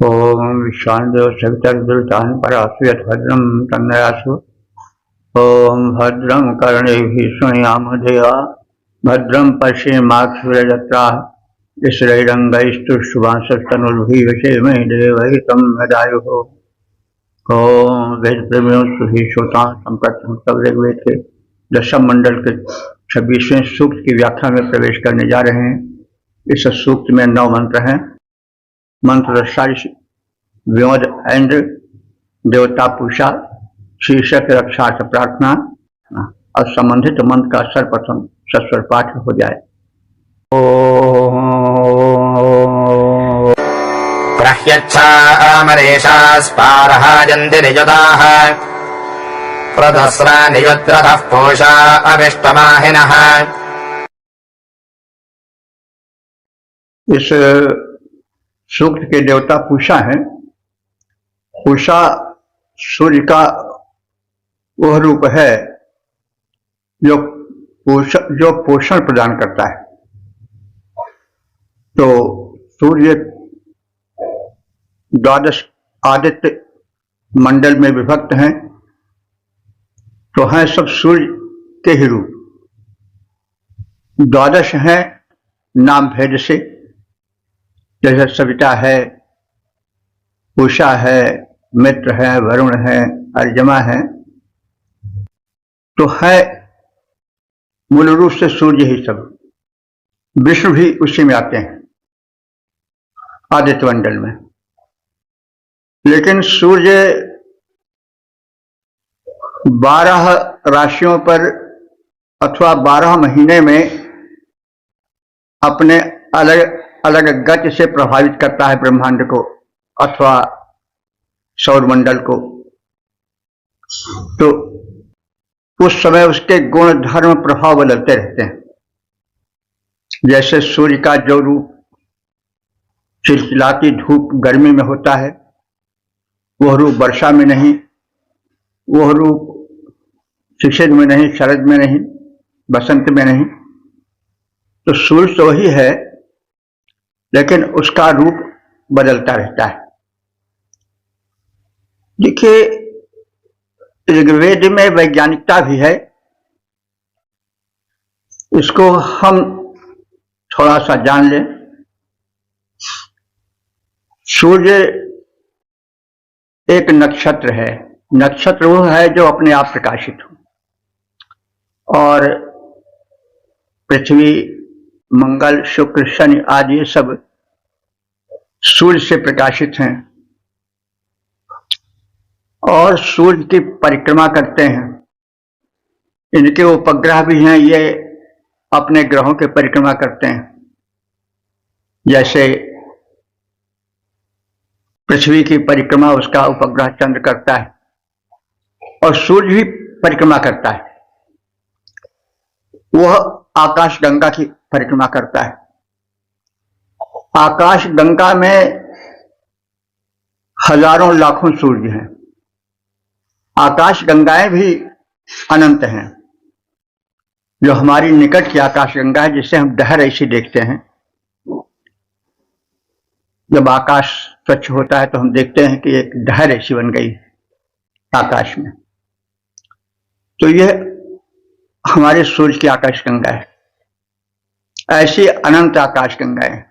ओम विश्वानदेव सवितर्दुर्तान् परासु यद्भद्रं तन्नयासु। ओम भद्रं कर्णेभिः शृणुयाम देवा भद्रं पश्येमाक्षुरजत्राः स्थिरैरङ्गैस्तुष्टुवांसस्तनुर्भिः यशेमहि देवहितं यदायुः। ओम वेद प्रेमियों सुधी श्रोता संप्रति सब ऋग्वेद के दशम मंडल के 26वें सूक्त की व्याख्या में प्रवेश करने जा रहे हैं। इस सूक्त में 9 मंत्र हैं। मंत्र विमोद इंद्र देवता पूषा शीर्षक रक्षार्थ प्रार्थना। और संबंधित मंत्र का सर्वप्रथम सस्वर पाठ हो जाए। प्रह्यच्छामरेषास्पारः जन्ति निजताः प्रदस्रा निजत्रतः पूषा अविष्टमाहिनः। इस सूक्त के देवता पूषा हैं। पूषा सूर्य का वह रूप है जो पोषण प्रदान करता है। तो सूर्य 12 आदित्य मंडल में विभक्त हैं, तो हैं सब सूर्य के ही रूप। 12 हैं नाम भेद से, जैसे सविता है, पूषा है, मित्र है, वरुण है, अर्यमा है। तो है मूल रूप से सूर्य ही सब। विष्णु भी उसी में आते हैं आदित्य मंडल में। लेकिन सूर्य 12 राशियों पर अथवा 12 महीने में अपने अलग अलग गति से प्रभावित करता है ब्रह्मांड को अथवा सौर मंडल को। तो उस समय उसके गुण धर्म प्रभाव बदलते रहते हैं। जैसे सूर्य का जो रूप चिलचिलाती धूप गर्मी में होता है, वह रूप वर्षा में नहीं, वह रूप शिशिर में नहीं, शरद में नहीं, बसंत में नहीं। तो सूर्य तो वही है, लेकिन उसका रूप बदलता रहता है। देखिए, ऋग्वेद में वैज्ञानिकता भी है। इसको हम थोड़ा सा जान लें। सूर्य एक नक्षत्र है। नक्षत्र वो है जो अपने आप प्रकाशित हो, और पृथ्वी, मंगल, शुक्र, शनि आदि ये सब सूर्य से प्रकाशित हैं और सूर्य की परिक्रमा करते हैं। इनके उपग्रह भी हैं, ये अपने ग्रहों की परिक्रमा करते हैं। जैसे पृथ्वी की परिक्रमा उसका उपग्रह चंद्र करता है, और सूर्य भी परिक्रमा करता है। वह आकाश गंगा की परिक्रमा करता है। आकाश गंगा में हजारों लाखों सूर्य हैं। आकाश गंगाएं भी अनंत हैं। जो हमारी निकट की आकाश गंगा है, जिसे हम डहर ऐसी देखते हैं। जब आकाश स्वच्छ होता है तो हम देखते हैं कि एक डहर ऐसी बन गई आकाश में। तो यह हमारे सूर्य की आकाश गंगा है। ऐसी अनंत आकाश गंगाएं।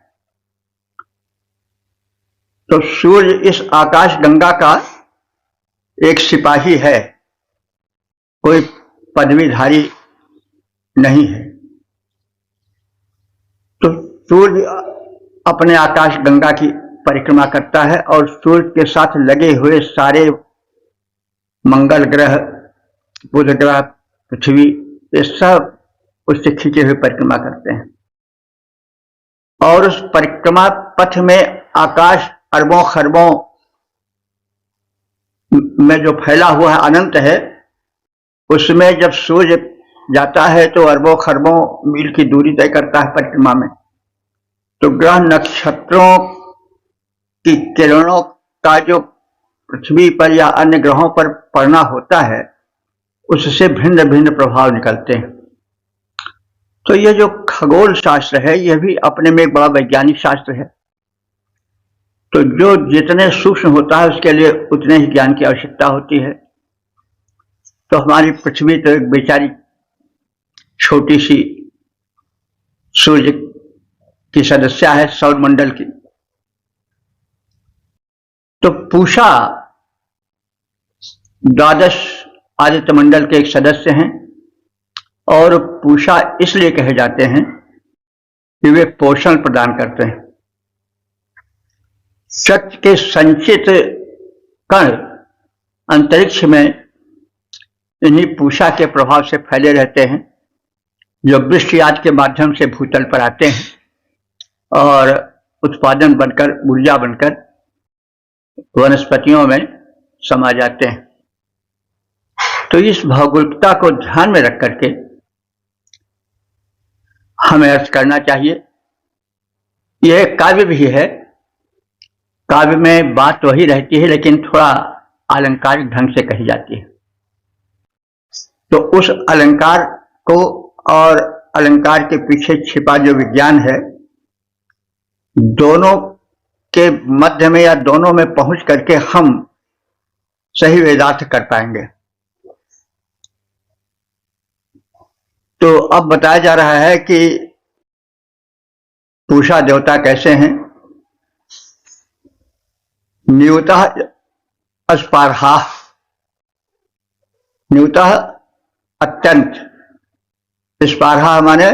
तो सूर्य इस आकाश गंगा का एक सिपाही है, कोई पदवीधारी नहीं है। तो सूर्य अपने आकाश गंगा की परिक्रमा करता है, और सूर्य के साथ लगे हुए सारे मंगल ग्रह, बुध ग्रह, पृथ्वी, ये सब उससे खींचे हुए परिक्रमा करते हैं। और उस परिक्रमा पथ में आकाश अरबों खरबों में जो फैला हुआ है, अनंत है, उसमें जब सूर्य जाता है तो अरबों खरबों मील की दूरी तय करता है परिक्रमा में। तो ग्रह नक्षत्रों की किरणों का जो पृथ्वी पर या अन्य ग्रहों पर पड़ना होता है, उससे भिन्न भिन्न प्रभाव निकलते हैं। तो यह जो खगोल शास्त्र है, यह भी अपने में एक बड़ा वैज्ञानिक शास्त्र है। तो जो जितने सूक्ष्म होता है उसके लिए उतने ही ज्ञान की आवश्यकता होती है। तो हमारी पृथ्वी तो एक बेचारी छोटी सी सूर्य की सदस्या है सौर मंडल की। तो पूषा द्वादश आदित्य मंडल के एक सदस्य हैं और पूषा इसलिए कहे जाते हैं कि वे पोषण प्रदान करते हैं। सत्य के संचित कण अंतरिक्ष में इन्हीं पूषा के प्रभाव से फैले रहते हैं, जो वृष्टि आदि के माध्यम से भूतल पर आते हैं और उत्पादन बनकर ऊर्जा बनकर वनस्पतियों में समा जाते हैं। तो इस भौगोलिकता को ध्यान में रख करके हमें अर्थ करना चाहिए। यह काव्य भी है, काव्य में बात वही रहती है लेकिन थोड़ा अलंकारिक ढंग से कही जाती है। तो उस अलंकार को और अलंकार के पीछे छिपा जो विज्ञान है, दोनों के मध्य में या दोनों में पहुंच करके हम सही वेदार्थ कर पाएंगे। तो अब बताया जा रहा है कि पूषा देवता कैसे हैं। न्यूतः अस्पार्हा, न्यूतः अत्यंत, स्पार्हा माने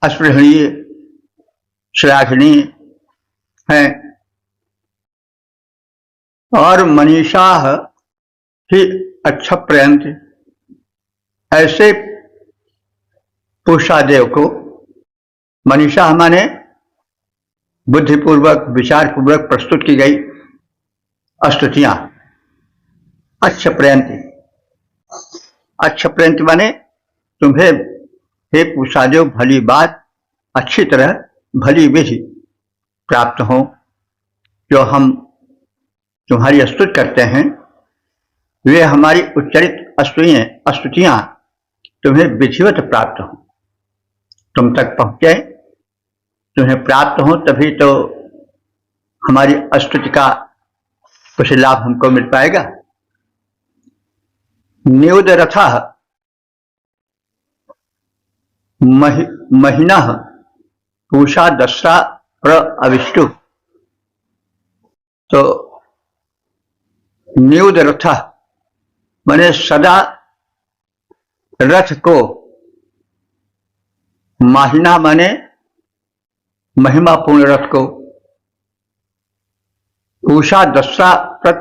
अस्पृहणीय, श्लाघनीय हैं, और मनीषा ही अच्छप्रयंत। ऐसे पूषा देव को मनीषा माने बुद्धिपूर्वक विचारपूर्वक प्रस्तुत की गई स्तुतियां। अच्छप्रयंती, अच्छप्रयंती माने तुम्हें हे पूषा देव भली बात अच्छी तरह भली विधि प्राप्त हो। जो हम तुम्हारी स्तुति करते हैं वे हमारी उच्चरित स्तुतियां तुम्हें विधिवत प्राप्त हो, तुम तक पहुंचे, तुम्हें प्राप्त हो, तभी तो हमारी स्तुति का कुछ लाभ हमको मिल पाएगा। न्यूद रथा महीना पूषा दसरा प्र अविष्टु। तो न्यूद रथ माने सदा रथ को, माहिना माने महिमापूर्ण रथ को, पूषा दसरा प्रत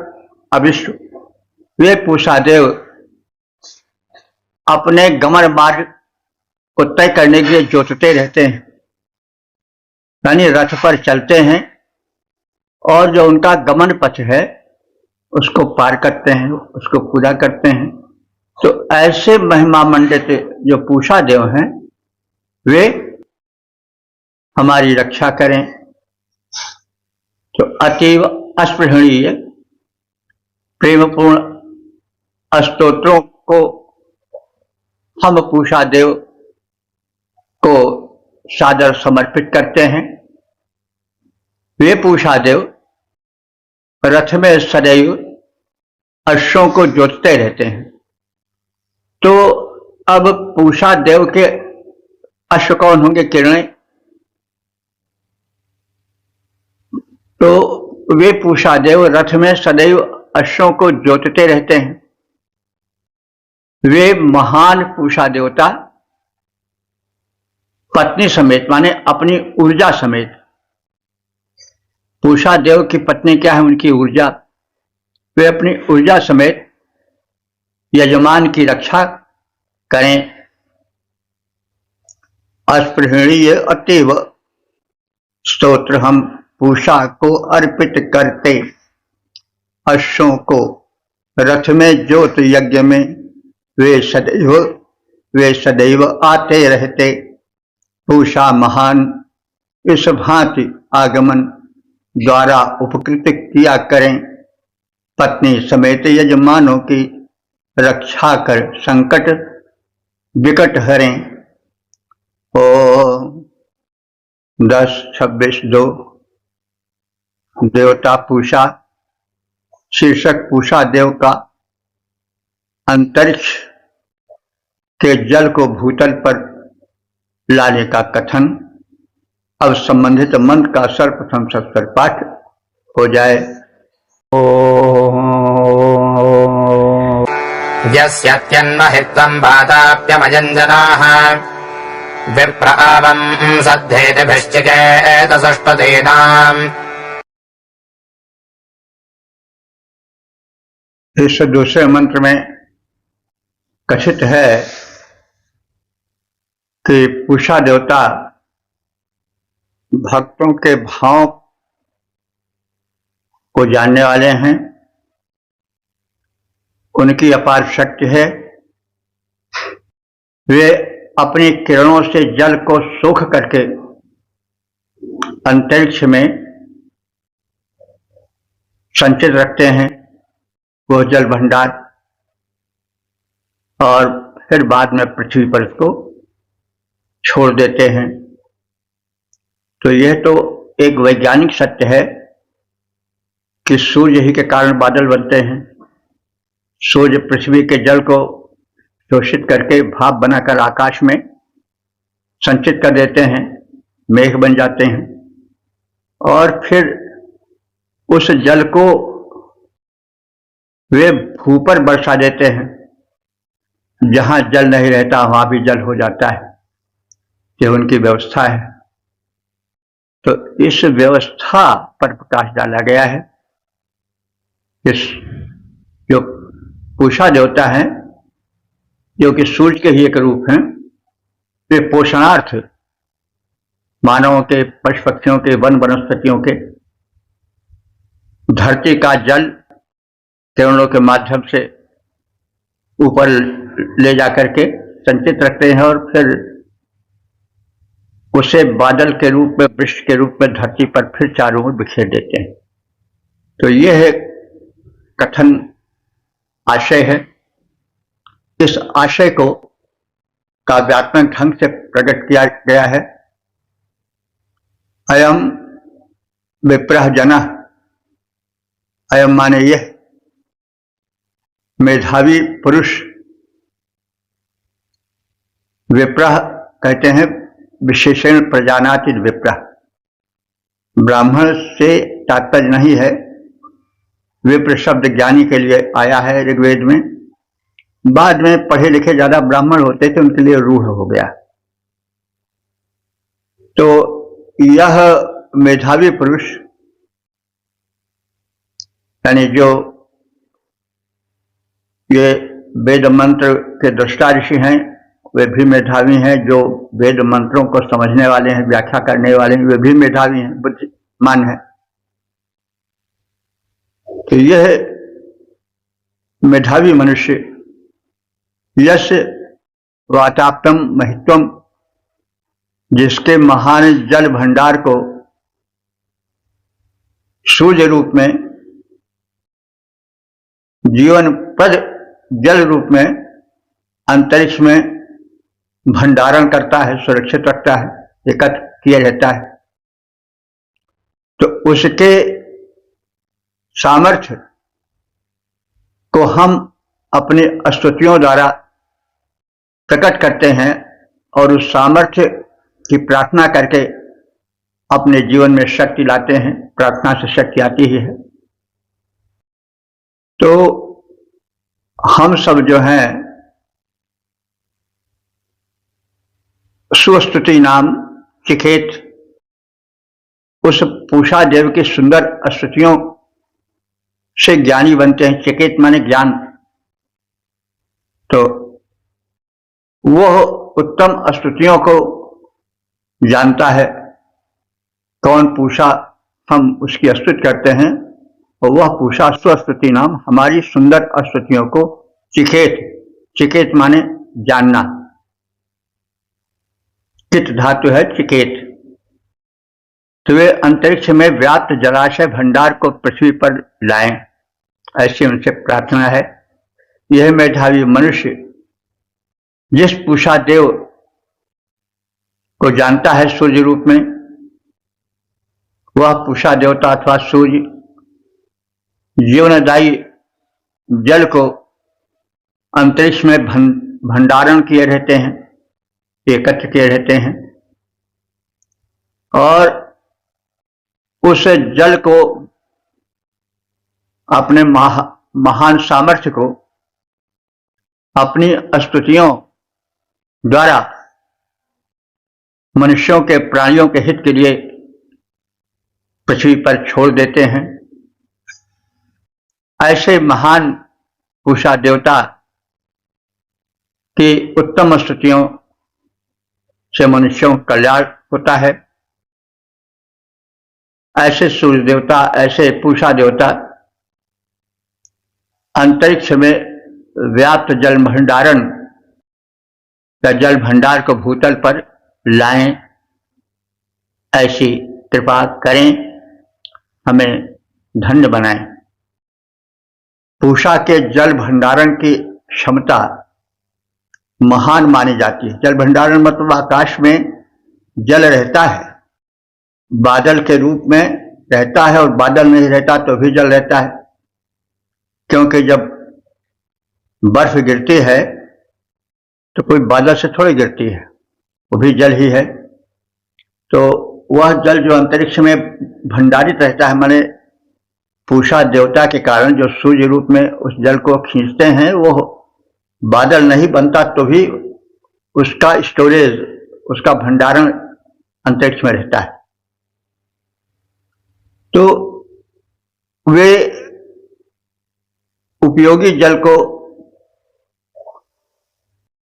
अविष्टु। वे पूषा देव अपने गमन मार्ग को तय करने के लिए जोतते रहते हैं, यानी रथ पर चलते हैं और जो उनका गमन पथ है उसको पार करते हैं, उसको पूरा करते हैं। तो ऐसे महिमा मंडित जो पूषा देव हैं वे हमारी रक्षा करें। तो अतीव अस्पृहणीय प्रेमपूर्ण स्तोत्रों को हम पूषा देव को सादर समर्पित करते हैं। वे पूषा देव रथ में सदैव अश्वों को जोतते रहते हैं। तो अब पूषा देव के अश्व कौन होंगे? किरणें। तो वे पूषा देव रथ में सदैव अश्वों को जोतते रहते हैं। वे महान पूषा देवता पत्नी समेत माने अपनी ऊर्जा समेत, पूषा देव की पत्नी क्या है? उनकी ऊर्जा। वे अपनी ऊर्जा समेत यजमान की रक्षा करें। अस्पृहणीय अतीव स्तोत्र हम पूषा को अर्पित करते, अश्वों को रथ में जोत यज्ञ में वे सदैव आते रहते। पूषा महान इस भांति आगमन द्वारा उपकृत किया करें, पत्नी समेत यजमानों की रक्षा कर संकट विकट हरें। ओ 10-26-2 देवता पूषा शीर्षक पूषा देव का अंतरिक्ष के जल को भूतल पर लाने का कथन। अब संबंधित मंत्र का सर्वप्रथम सत्तर पाठ हो जाए। यस्यत्यन्महित्वम् वाताप्यमयञ्जनाः विप्रावम् सद्धेतिभिश्चिकेतसष्टतीनाम्। इस दूसरे मंत्र में कथित है कि पूषा देवता भक्तों के भाव को जानने वाले हैं, उनकी अपार शक्ति है। वे अपनी किरणों से जल को सोख करके अंतरिक्ष में संचित रखते हैं, वो जल भंडार, और फिर बाद में पृथ्वी पर इसको छोड़ देते हैं। तो यह तो एक वैज्ञानिक सत्य है कि सूर्य ही के कारण बादल बनते हैं। सूर्य पृथ्वी के जल को शोषित करके भाप बनाकर आकाश में संचित कर देते हैं, मेघ बन जाते हैं, और फिर उस जल को वे भू पर बरसा देते हैं। जहां जल नहीं रहता वहां भी जल हो जाता है, ये उनकी व्यवस्था है। तो इस व्यवस्था पर प्रकाश डाला गया है। इस जो पूषा देवता हैं, जो कि सूर्य के ही एक रूप हैं, वे पोषणार्थ मानवों के, पशु पक्षियों के, वन वनस्पतियों के धरती का जल किरणों के माध्यम से ऊपर ले जाकर के संचित रखते हैं और फिर उसे बादल के रूप में, वृष्टि के रूप में धरती पर फिर चारों ओर बिखेर देते हैं। तो यह कथन आशय है। इस आशय को काव्यात्मक ढंग से प्रकट किया गया है। अयम विप्रः जनः, अयम माने यह मेधावी पुरुष, विप्रः कहते हैं विशेषण प्रजानाति विप्रः। ब्राह्मण से तात्पर्य नहीं है, विप्र शब्द ज्ञानी के लिए आया है ऋग्वेद में। बाद में पढ़े लिखे ज्यादा ब्राह्मण होते थे, उनके लिए रूढ़ हो गया। तो यह मेधावी पुरुष यानी जो ये वेद मंत्र के दृष्टा ऋषि हैं, वे भी मेधावी हैं। जो वेद मंत्रों को समझने वाले हैं, व्याख्या करने वाले हैं, वे भी मेधावी हैं, बुद्धिमान हैं। तो यह मेधावी मनुष्य यश वाताप्तम महित्वम, जिसके महान जल भंडार को सूर्य रूप में, जीवनप्रद जल रूप में अंतरिक्ष में भंडारण करता है, सुरक्षित रखता है, एकत्र किया रहता है। तो उसके सामर्थ्य को हम अपने स्तुतियों द्वारा प्रकट करते हैं और उस सामर्थ्य की प्रार्थना करके अपने जीवन में शक्ति लाते हैं। प्रार्थना से शक्ति आती ही है। तो हम सब जो हैं सुस्तुति नाम चिकेत, उस पूषा देव की सुंदर स्तुतियों से ज्ञानी बनते हैं। चिकेत माने ज्ञान। तो वह उत्तम स्तुतियों को जानता है। कौन पूषा, हम उसकी स्तुति करते हैं और वह पूषा स्वस्तुति नाम हमारी सुंदर स्तुतियों को चिकेत, चिकेत माने जानना, चित धातु है चिकेत। तो वे अंतरिक्ष में व्याप्त जलाशय भंडार को पृथ्वी पर लाएं, ऐसी उनसे प्रार्थना है। यह मेधावी मनुष्य जिस पूषा देव को जानता है सूर्य रूप में, वह पूषा देवता अथवा सूर्य जीवनदायी जल को अंतरिक्ष में भंडारण किए रहते हैं, एकत्र किए रहते हैं, और उस जल को अपने महान सामर्थ्य को अपनी स्तुतियों द्वारा मनुष्यों के, प्राणियों के हित के लिए पृथ्वी पर छोड़ देते हैं। ऐसे महान पूषा देवता की उत्तम स्तुतियों से मनुष्यों का कल्याण होता है। ऐसे सूर्य देवता, ऐसे पूषा देवता अंतरिक्ष में व्याप्त जल भंडारण या जल भंडार को भूतल पर लाएं, ऐसी कृपा करें, हमें धन्य बनाएं। पूषा के जल भंडारण की क्षमता महान मानी जाती है। जल भंडारण मतलब आकाश में जल रहता है, बादल के रूप में रहता है, और बादल नहीं रहता तो भी जल रहता है, क्योंकि जब बर्फ गिरती है तो कोई बादल से थोड़ी गिरती है, वो भी जल ही है। तो वह जल जो अंतरिक्ष में भंडारित रहता है, माने पूषा देवता के कारण जो सूर्य रूप में उस जल को खींचते हैं, वो बादल नहीं बनता तो भी उसका स्टोरेज, उसका भंडारण अंतरिक्ष में रहता है। तो वे उपयोगी जल को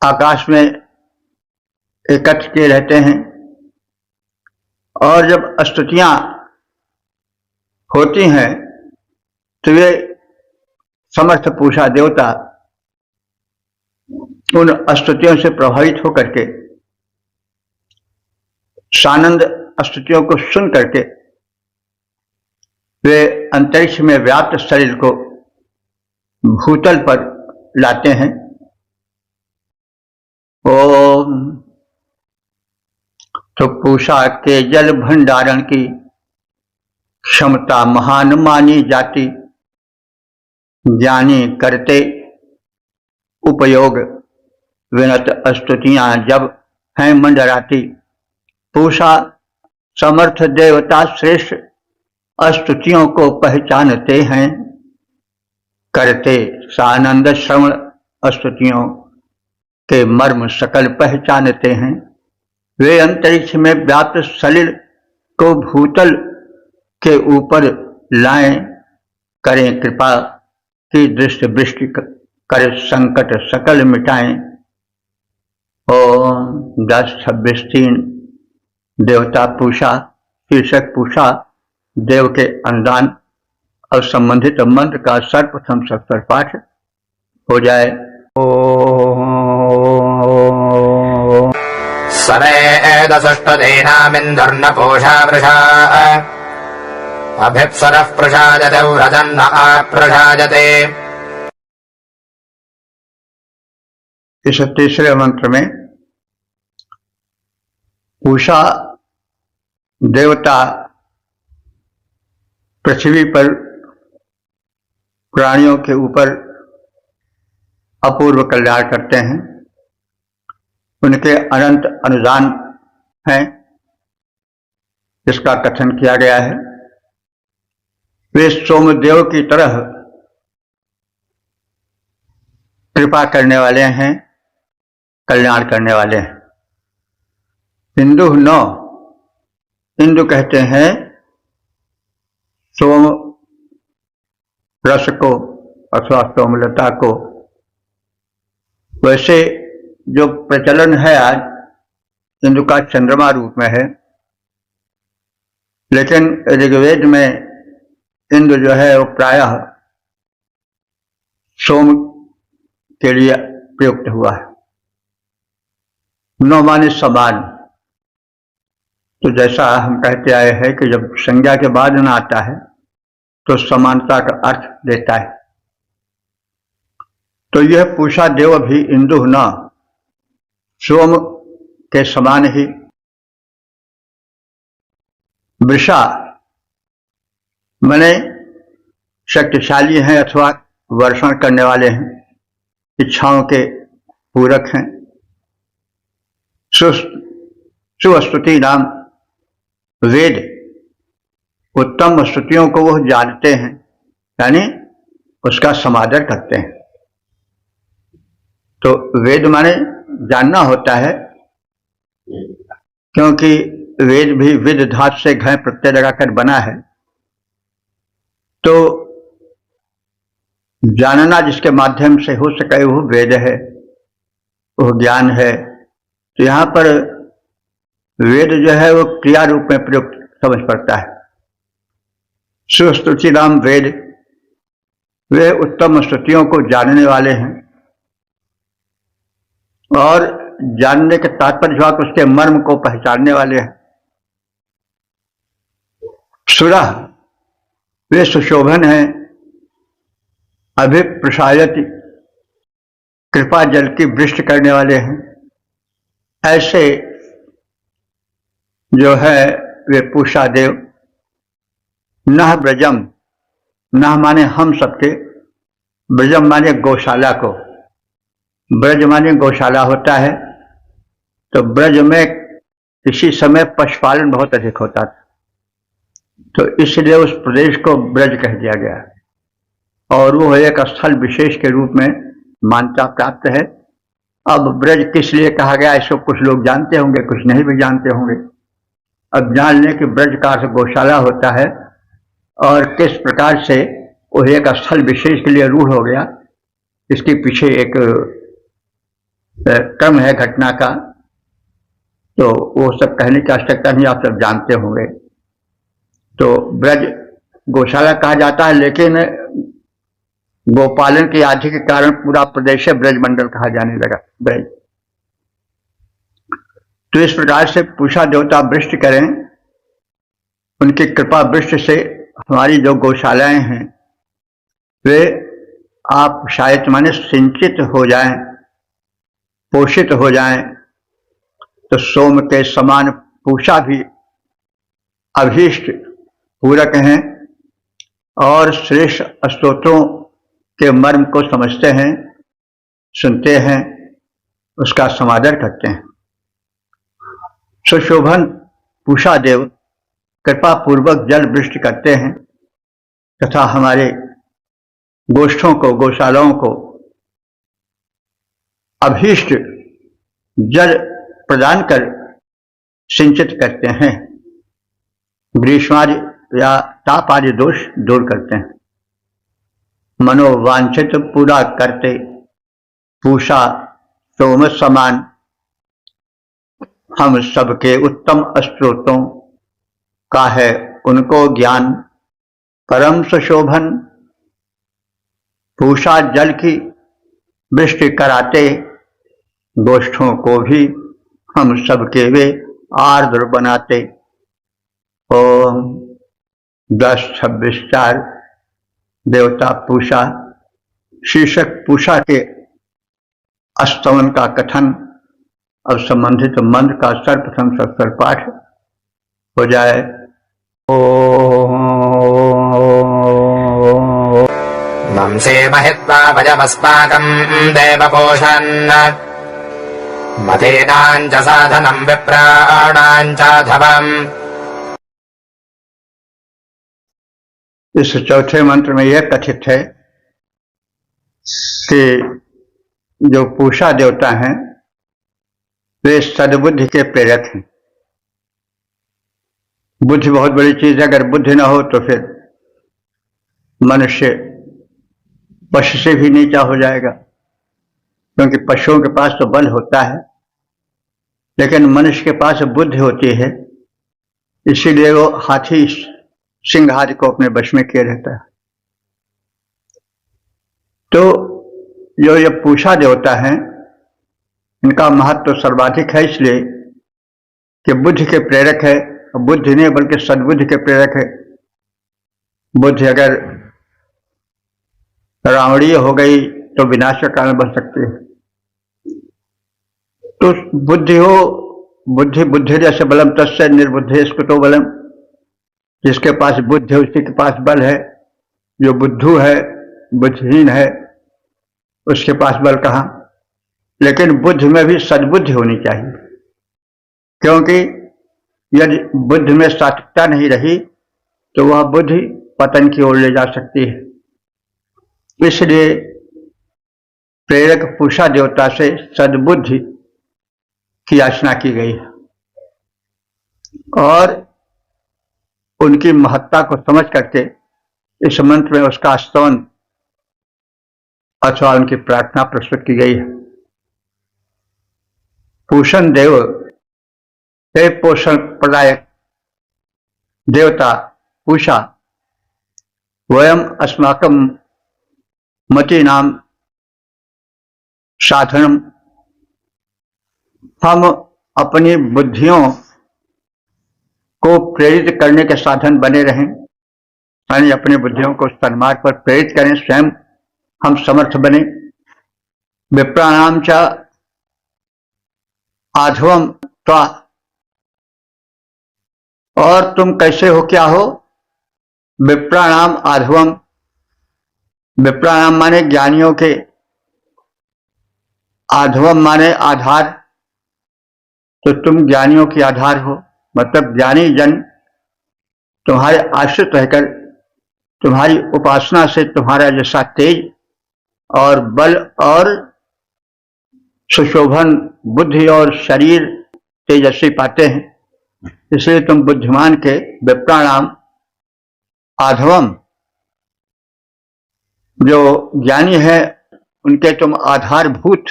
आकाश में एकत्र किए रहते हैं, और जब स्तुतियां होती हैं तो वे समर्थ पूषा देवता उन स्तुतियों से प्रभावित होकर के, सानंद स्तुतियों को सुन करके, वे अंतरिक्ष में व्याप्त शरीर को भूतल पर लाते हैं। ओम। तो पूषा के जल भंडारण की क्षमता महान मानी जाती, ज्ञानी करते उपयोग, विनत स्तुतियां जब हैं मंडराती। पूषा समर्थ देवता श्रेष्ठ स्तुतियों को पहचानते हैं, करते सानंद श्रवण स्तुतियों के मर्म सकल पहचानते हैं। वे अंतरिक्ष में व्याप्त सलिल को भूतल के ऊपर लाएं, करें कृपा की दृष्टि वृष्टि कर संकट सकल मिटाएं। ओम 10-26-3 देवता पूषा, शीर्षक पूषा देव के अनुदान और संबंधित मंत्र का सर्वप्रथम सत्तर पाठ हो जाए। सरेदसुष्टदेनामिन्दुर्न पूषा वृषा अभिप्सरः प्रसादते व्रजन्न आप्रसादते। इस तीसरे मंत्र में पूषा देवता पृथ्वी पर प्राणियों के ऊपर अपूर्व कल्याण करते हैं। उनके अनंत अनुदान हैं, इसका कथन किया गया है। वे सोमदेव की तरह कृपा करने वाले हैं, कल्याण करने वाले हैं। इंदु नौ, इंदु कहते हैं सोम रस को अथवा सोमलता को। वैसे जो प्रचलन है आज इंदु का चंद्रमा रूप में है, लेकिन ऋग्वेद में इंदु जो है वो प्रायः सोम के लिए प्रयुक्त हुआ है। नौ माने समान। तो जैसा हम कहते आए हैं कि जब संज्ञा के बाद न आता है तो समानता का अर्थ देता है। तो यह पूषा देव भी इंदु न सोम के समान ही। वृषा माने शक्तिशाली हैं अथवा वर्षण करने वाले हैं, इच्छाओं के पूरक हैं। सुस्तुति नाम वेद, उत्तम स्तुतियों को वो जानते हैं, यानी उसका समादर करते हैं। तो वेद माने जानना होता है, क्योंकि वेद भी विद धातु से घय प्रत्यय लगाकर बना है। तो जानना जिसके माध्यम से हो सके वो वेद है, वो ज्ञान है। तो यहाँ पर वेद जो है वो क्रिया रूप में प्रयुक्त समझ पड़ता है। सुस्तुति नाम वेद, वे उत्तम स्तुतियों को जानने वाले हैं, और जानने के तात्पर्य हुआ कि उसके मर्म को पहचानने वाले हैं। सुरः, वे सुशोभन हैं। अभिप्रसायति, कृपा जल की वृष्टि करने वाले हैं। ऐसे जो है वे पूषा देव। नह ब्रजम, नह माने हम सबके, ब्रजम माने गौशाला को। ब्रज माने गौशाला होता है। तो ब्रज में किसी समय पशुपालन बहुत अधिक होता था, तो इसलिए उस प्रदेश को ब्रज कह दिया गया, और वो एक स्थल विशेष के रूप में मान्यता प्राप्त है। अब ब्रज किस लिए कहा गया इसको कुछ लोग जानते होंगे, कुछ नहीं भी जानते होंगे। अब जान लें कि ब्रज का अर्थ गौशाला होता है, और किस प्रकार से वो एक स्थल विशेष के लिए रूढ़ हो गया, इसके पीछे एक क्रम है घटना का। तो वो सब कहने की आवश्यकता नहीं, आप सब जानते होंगे। तो ब्रज गौशाला कहा जाता है, लेकिन गोपालन की आदि के कारण पूरा प्रदेश ब्रज मंडल कहा जाने लगा, ब्रज। तो इस प्रकार से पूषा देवता वृष्टि करें, उनकी कृपा वृष्टि से हमारी जो गौशालाएं हैं वे आप शायद माने सिंचित हो जाएं, पोषित हो जाएं। तो सोम के समान पूषा भी अभीष्ट पूरक हैं, और श्रेष्ठ स्तोत्रों के मर्म को समझते हैं, सुनते हैं, उसका समादर करते हैं। सुशोभन पूषा देव कृपा पूर्वक जल वृष्टि करते हैं, तथा हमारे गोष्ठों को, गौशालाओं को अभीष्ट जल प्रदान कर सिंचित करते हैं। ग्रीष्मादि या ताप आदि दोष दूर करते हैं। मनोवांछित पूरा करते पूषा सोम समान, हम सबके उत्तम स्त्रोतों का है उनको ज्ञान। परम सुशोभन पूषा जल की वृष्टि कराते, गोष्ठों को भी हम सबके वे आर्द्र बनाते। ओम 10-26 देवता पूषा, शीर्षक पूषा के स्तवन का कथन। अब संबंधित मंत्र का सर्वप्रथम सत्सर पाठ हो जाए। वंशे महित्वा भजमस्माकम् देवपोषन् मतेनाञ्च साधनम् विप्राणाञ्च धवम्। इस चौथे मंत्र में यह कथित है कि जो पूषा देवता हैं वे सद्बुद्धि के प्रेरक हैं। बुद्धि बहुत बड़ी चीज है, अगर बुद्धि न हो तो फिर मनुष्य पशु से भी नीचा हो जाएगा, क्योंकि पशुओं के पास तो बल होता है, लेकिन मनुष्य के पास बुद्धि होती है, इसीलिए वो हाथी सिंह आदि को अपने वश में किए रहता है। तो जो ये पूषा देवता हैं इनका महत्व तो सर्वाधिक है, इसलिए कि बुद्धि के प्रेरक है। बुद्धि नहीं बल्कि सद्बुद्धि के प्रेरक है। बुद्धि अगर रावणीय हो गई तो विनाश का कारण बन सकती है। तो बुद्धि हो, बुद्धि बुद्धि जैसे बलम तस्य निर्बुद्धि स्कुतो बलम। जिसके पास बुद्धि है उसी के पास बल है, जो बुद्धू है, बुद्धिहीन है, उसके पास बल कहाँ। लेकिन बुद्धि में भी सद्बुद्धि होनी चाहिए, क्योंकि यदि बुद्धि में सात्विकता नहीं रही तो वह बुद्धि पतन की ओर ले जा सकती है। इसलिए प्रेरक पूषा देवता से सद्बुद्धि की याचना की गई है और उनकी महत्ता को समझ करके इस मंत्र में उसका स्तवन अथवा उनकी प्रार्थना प्रस्तुत की गई है। पूषण देव, हे पोषण प्रदायक देवता पूषा, वयम अस्माकं मतीनाम साधनम, हम अपनी बुद्धियों को प्रेरित करने के साधन बने रहें, यानी अपनी बुद्धियों को सन्मार्ग पर प्रेरित करें, स्वयं हम समर्थ बने। विप्राणाम च आधवम त्वा, और तुम कैसे हो, क्या हो। विप्राणाम आधवम, विप्राणाम माने ज्ञानियों के, आधवम माने आधार, तो तुम ज्ञानियों की आधार हो। मतलब ज्ञानी जन तुम्हारे आश्रित रहकर तुम्हारी उपासना से तुम्हारा जैसा तेज और बल और सुशोभन बुद्धि और शरीर तेजस्वी पाते हैं, इसलिए तुम बुद्धिमान के विप्राणाम आधवम, जो ज्ञानी है उनके तुम आधारभूत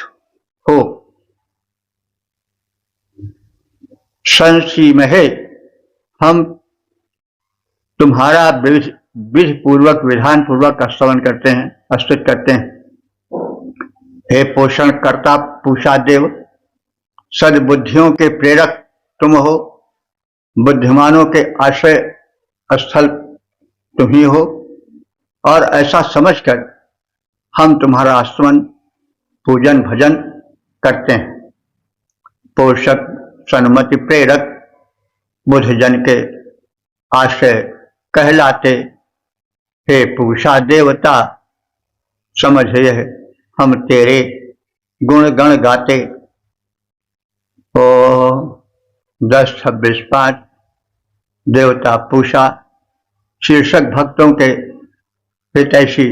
हो। संसीमहे, हम तुम्हारा विधि पूर्वक विधान पूर्वक स्तवन करते हैं, स्तुत करते हैं। हे पोषण कर्ता पूषा देव, सद्बुद्धियों के प्रेरक तुम हो, बुद्धिमानों के आश्रय स्थल तुम ही हो, और ऐसा समझकर हम तुम्हारा स्तवन पूजन भजन करते हैं। पोषक सन्मति प्रेरक बुद्धजन के आश्रय कहलाते, हे पूषा देवता समझ यह हम तेरे गुण गण गाते। ओ 10-26-5 देवता पूषा शीर्षक भक्तों के हितैषी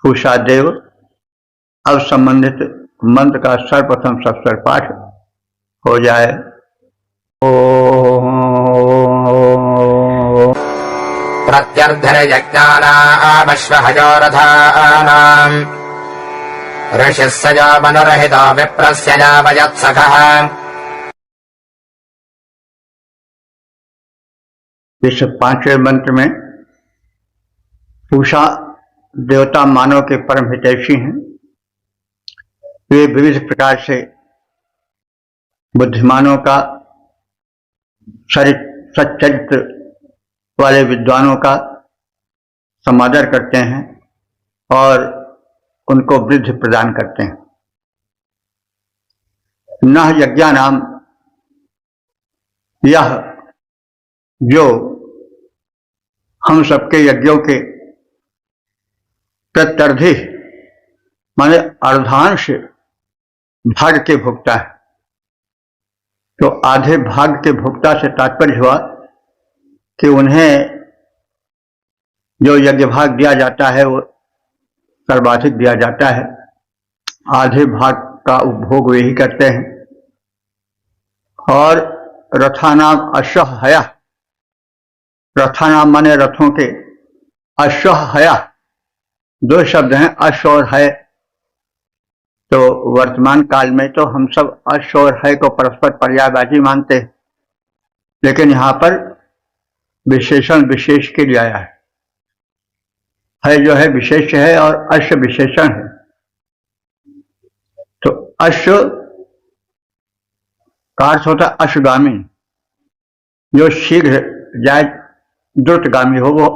पूषा देव। अब संबंधित मंत्र का सर्वप्रथम सप्तर पाठ हो जाए। ओ प्रत्यर्धनयज्ञानामश्वहयोरथानाम् ऋषिः स यो मनुरहितो विप्रस्य यावयत्सखः। इस 5वें मंत्र में पूषा देवता मानव के परम हितैषी हैं। वे विविध प्रकार से बुद्धिमानों का, सच्चरित्र वाले विद्वानों का समादर करते हैं और उनको वृद्धि प्रदान करते हैं। नह यज्ञानाम, यह जो हम सबके यज्ञों के प्रत्यर्धी माने अर्धांश भाग के भोक्ता है। तो आधे भाग के भोक्ता से तात्पर्य हुआ कि उन्हें जो यज्ञ भाग दिया जाता है वो सर्वाधिक दिया जाता है। आधे भाग का उपभोग वे ही करते हैं। और रथानाम अश्वहया, रथानाम माने रथों के, अश्वहया 2 शब्द हैं, अश्व और हय। तो वर्तमान काल में तो हम सब अश्व और हय को परस्पर पर्यायवाची मानते हैं, लेकिन यहां पर विशेषण विशेष के लिए आया है। हय जो है विशेष है और अश्व विशेषण है। तो अश्व का अर्थ होता है अश्वगामी, जो शीघ्र जाए, द्रुतगामी हो, वो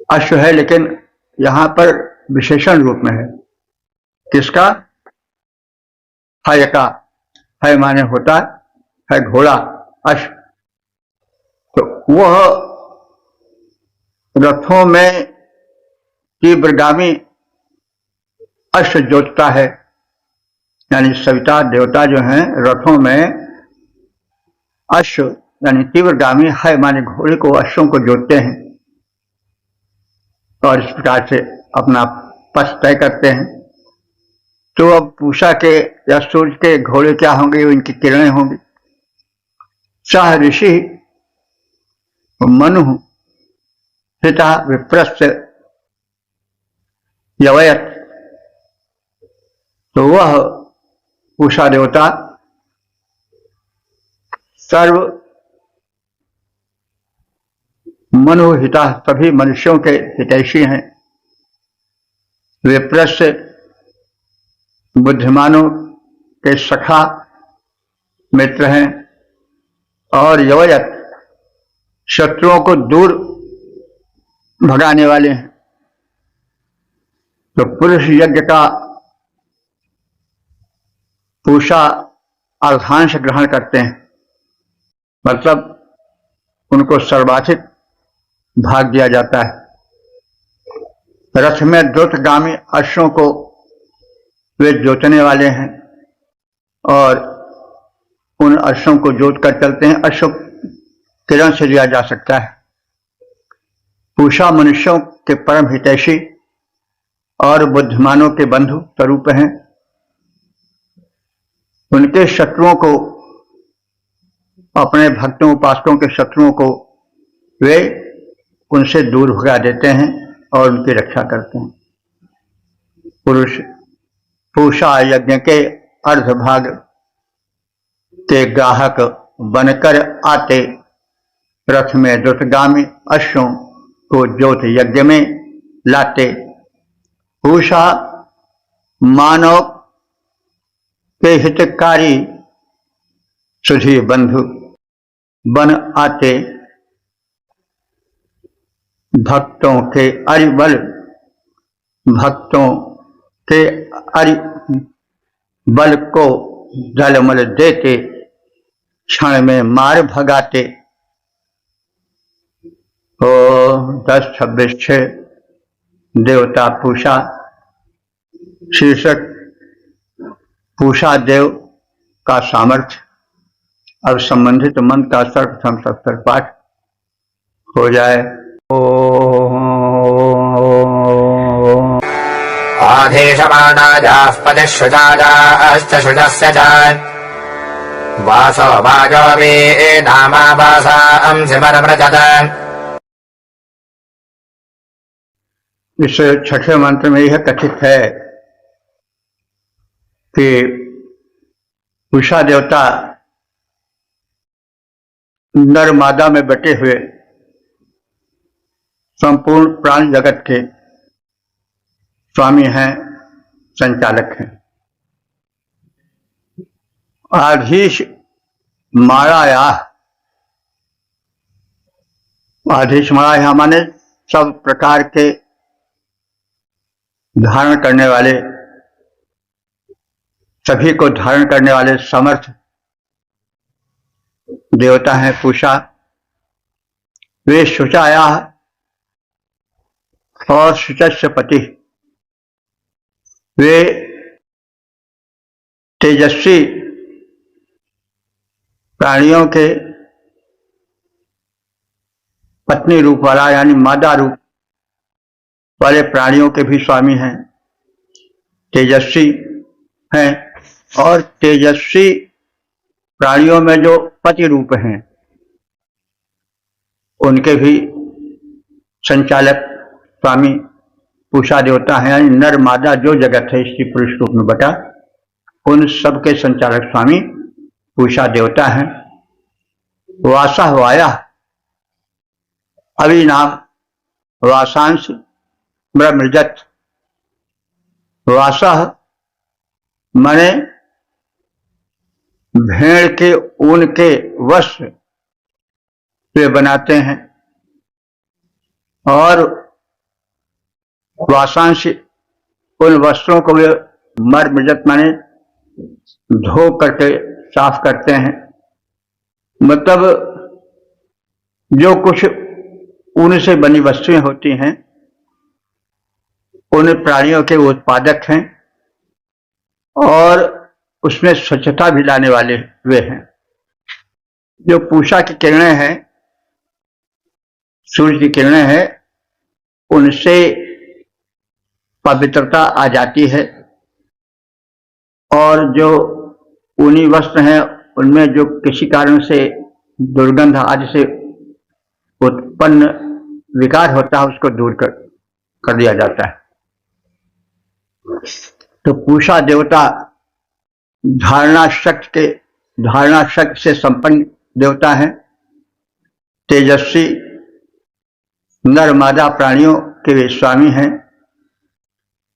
अश्व है। लेकिन यहां पर विशेषण रूप में है। किसका? हय का। हय माने होता है घोड़ा, अश्व। तो वह रथों में तीव्रगामी अश्व जोतता है, यानी सविता देवता जो हैं रथों में अश्व यानी तीव्रगामी है माने घोड़े को अश्वों को जोतते हैं और इस प्रकार से अपना पथ तय करते हैं। तो अब पूषा के या सूर्य के घोड़े क्या होंगे, उनकी किरणें होंगी। सह ऋषि मनु पिता विप्रस्थ यवयत, तो वह पूषा देवता सर्व मनुहिता सभी मनुष्यों के हितैषी हैं। विप्रस्थ बुद्धिमानों के सखा मित्र हैं और यवयत शत्रुओं को दूर भगाने वाले हैं। तो पुरुष यज्ञ का पूषा अर्धांश ग्रहण करते हैं, मतलब उनको सर्वाधिक भाग दिया जाता है। रथ में द्रुतगामी अश्वों को वे जोतने वाले हैं और उन अश्वों को जोत कर चलते हैं। अश्व किरण से लिया जा सकता है। पूषा मनुष्यों के परम हितैषी और बुद्धिमानों के बंधु स्वरूप हैं। उनके शत्रुओं को, अपने भक्तों उपासकों के शत्रुओं को वे उनसे दूर भगा देते हैं और उनकी रक्षा करते हैं। पुरुष पूषा यज्ञ के अर्धभाग के ग्राहक बनकर आते, रथ में द्रुतगामी अश्वों को जोत यज्ञ में लाते। पूषा मानव के हितकारी सुधी बंधु बन आते, भक्तों के अरिबल भक्तों के अरिबल को जलमल देते, क्षण में मार भगाते। ओ 10-26 देवता पूषा शीर्षक पूषा देव का सामर्थ्य। अब संबंधित मंत्र का सर्वप्रथम सत्तर पाठ हो जाए। आधेशमानाजाः पतिश्रुजाश्च शुजस्य च वासो वाजो वे नामा वासां सिमरव्रजत। इस छठे मंत्र में यह कथित है कि पूषा देवता नर मादा में बटे हुए संपूर्ण प्राण जगत के स्वामी हैं, संचालक हैं। आधीश माराया, आधीश माराया माने सब प्रकार के धारण करने वाले, सभी को धारण करने वाले समर्थ देवता हैं पूषा। वे शुचाया और शुचस्य पति, वे तेजस्वी प्राणियों के पत्नी रूप वाला यानी मादा रूप वाले प्राणियों के भी स्वामी हैं, तेजस्वी हैं। और तेजस्वी प्राणियों में जो पति रूप हैं उनके भी संचालक स्वामी पूषा देवता हैं। यानी नर मादा जो जगत है स्त्री पुरुष रूप में बटा, उन सब के संचालक स्वामी पूषा देवता हैं। वासा वाया अविनाम वासांश ब्रह्मजत। वासा माने भेड़ के ऊन के वस्त्र वे बनाते हैं और वासांश उन वस्त्रों को वे मर्मजत माने धो करके साफ करते हैं। मतलब जो कुछ ऊन से बनी वस्तुएं होती हैं उन प्राणियों के उत्पादक हैं और उसमें स्वच्छता भी लाने वाले वे हैं। जो पूषा की किरणें हैं, सूर्य की किरणें हैं, उनसे पवित्रता आ जाती है और जो ऊनी वस्त्र हैं उनमें जो किसी कारण से दुर्गंध आदि से उत्पन्न विकार होता है उसको दूर कर दिया जाता है। तो पूषा देवता धारणा शक्ति से संपन्न देवता है, तेजस्वी नर मादा प्राणियों के वे स्वामी हैं।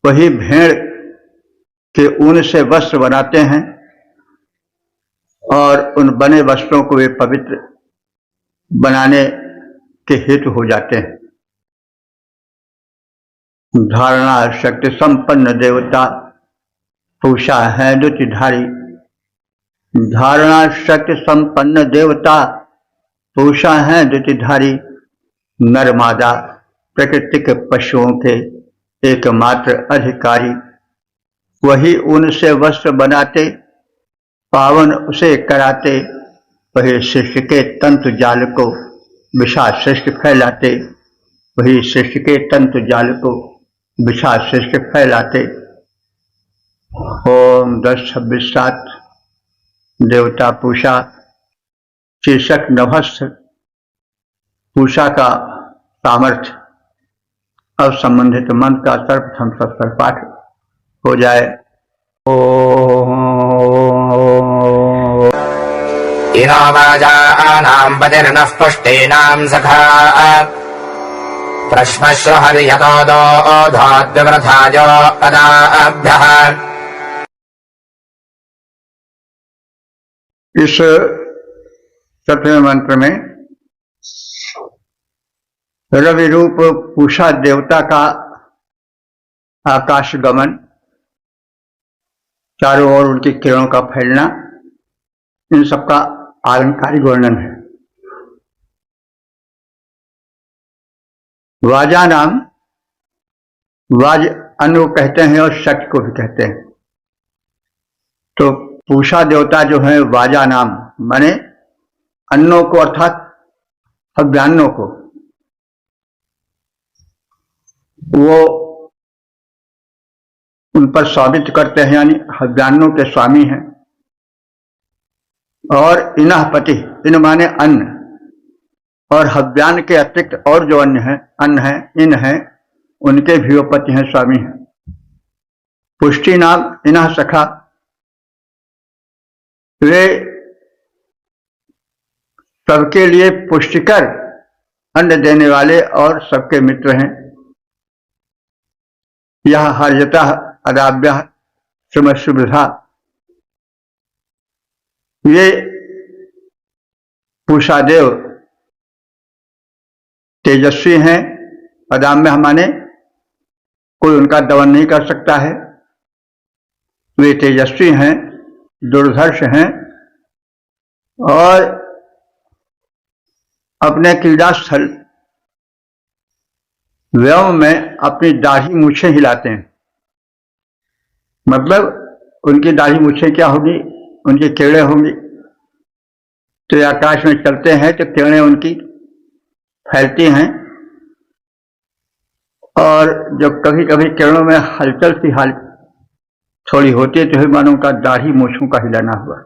वही भेड़ के ऊन से वस्त्र बनाते हैं और उन बने वस्त्रों को वे पवित्र बनाने के हेतु हो जाते हैं। धारणा शक्ति संपन्न देवता पूषा है द्युतिधारी। धारणा शक्ति संपन्न देवता पूषा है द्युतिधारी। नरमादा प्रकृति के पशुओं के एकमात्र अधिकारी। वही उनसे वस्त्र बनाते, पावन उसे कराते। वही सृष्टि के तंतु जाल को विषा सृष्टि फैलाते। वही सृष्टि के तंतु जाल को विषा सृष्टि फैलाते। ओम 10-26-7 देवता पूषा शीर्षक नभस्थ पूषा का सामर्थ्य। अब संबंधित मंत्र का सर्वप्रथम सत्तर पाठ हो जाए। इनो वाजानां पतिर्नः पुष्टीनां सखा प्रश्मश्व हरियतो दोधाद्विवृथायो अदाभ्यः। इस सत्रहवें मंत्र में रवि रूप पूषा देवता का आकाश गमन, चारों ओर उनकी किरणों का फैलना, इन सबका आलंकारिक वर्णन है। वाजा नाम, वाज अन्न को कहते हैं और शक्ति को भी कहते हैं। तो पूषा देवता जो है वाजा नाम माने अन्नों को अर्थात हव्यान्नों को वो उन पर स्वामित्व करते हैं, यानी हव्यान्नों के स्वामी हैं। और इनः पति, इन माने अन्न, और हव्यान के अतिरिक्त और जो अन्न है इन है, उनके भी वो पति हैं, स्वामी हैं। पुष्टि नाम इनः सखा, वे सबके लिए पुष्टिकर अन्न देने वाले और सबके मित्र हैं। यह हर्यता अदाभ्य श्रमशुभा, ये पूषादेव तेजस्वी हैं। अदाम्य माने कोई उनका दमन नहीं कर सकता है। वे तेजस्वी हैं, दुर्धर्ष हैं और अपने क्रीड़ा स्थल व्योम में अपनी दाढ़ी मूछें हिलाते हैं। मतलब उनकी दाढ़ी मूछें क्या होगी, उनकी किरणें होंगी। तो आकाश में चलते हैं तो किरणें उनकी फैलती हैं और जब कभी कभी किरणों में हलचल सी हाल थोड़ी होती है तो मानो उनका दाढ़ी मूछों का हिलाना हुआ।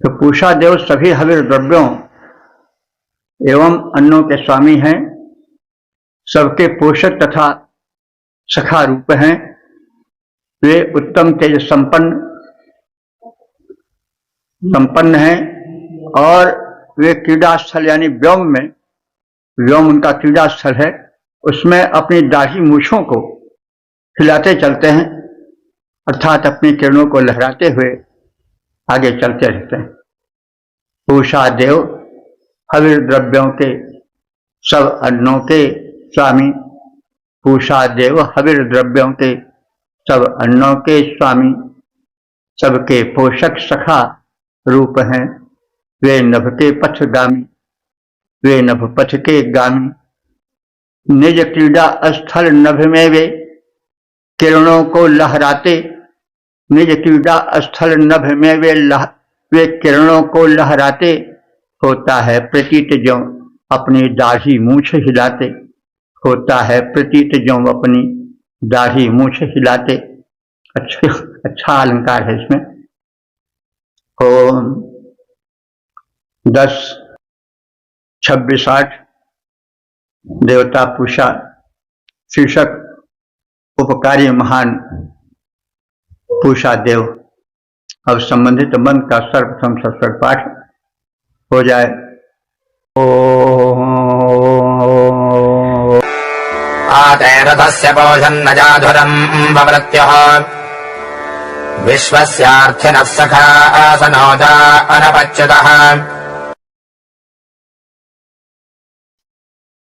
तो पूषा देव सभी हविर द्रव्यों एवं अन्नों के स्वामी हैं, सबके पोषक तथा सखा रूप हैं। वे उत्तम तेज संपन्न हैं और वे क्रीड़ा स्थल यानी व्योम में, व्योम उनका क्रीड़ा स्थल है, उसमें अपनी दाढ़ी मूछों को हिलाते चलते हैं, अर्थात अपनी किरणों को लहराते हुए आगे चलते रहते हैं। पूषा देव हविर द्रव्यों के सब अन्नों के स्वामी। पूषा देव हविर द्रव्यों के सब अन्नों के स्वामी, सबके पोषक सखा रूप हैं। वे नभ के पथगामी, वे नभ पथ के गामी, निज क्रीड़ा स्थल नभ में वे किरणों को लहराते, निज क्रीड़ा स्थल नभ में वे किरणों को लहराते, होता है प्रतीत जो अपनी दाढ़ी मूछ हिलाते, होता है प्रतीत जो अपनी दाढ़ी मूछ हिलाते। अच्छा अलंकार है इसमें। ओम 10, 26, 8 देवता पूषा, शीर्षक उपकारी महान पूषा देव। अब संबंधित मंत्र का सर्वप्रथम सस्वर पाठ हो जाए। आते रथस्य पोषन्न जाधुरम् ववृत्यः विश्वस्यार्थिनः सखा आसनोजा अनपच्युतः।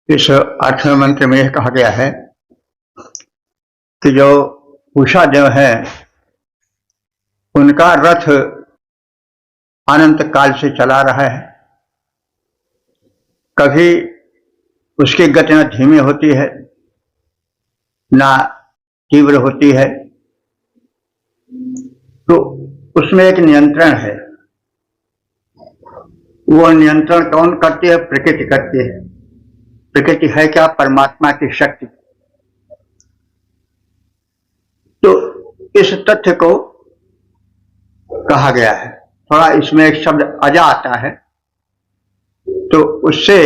इस 8वें मंत्र में यह कहा गया है कि जो पूषा देव है उनका रथ अनंत काल से चला रहा है। कभी उसकी गति न धीमी होती है ना तीव्र होती है, तो उसमें एक नियंत्रण है। वो नियंत्रण कौन करती है? प्रकृति करती है। प्रकृति है क्या? परमात्मा की शक्ति। तो इस तथ्य को कहा गया है। थोड़ा इसमें एक शब्द अजा आता है, तो उससे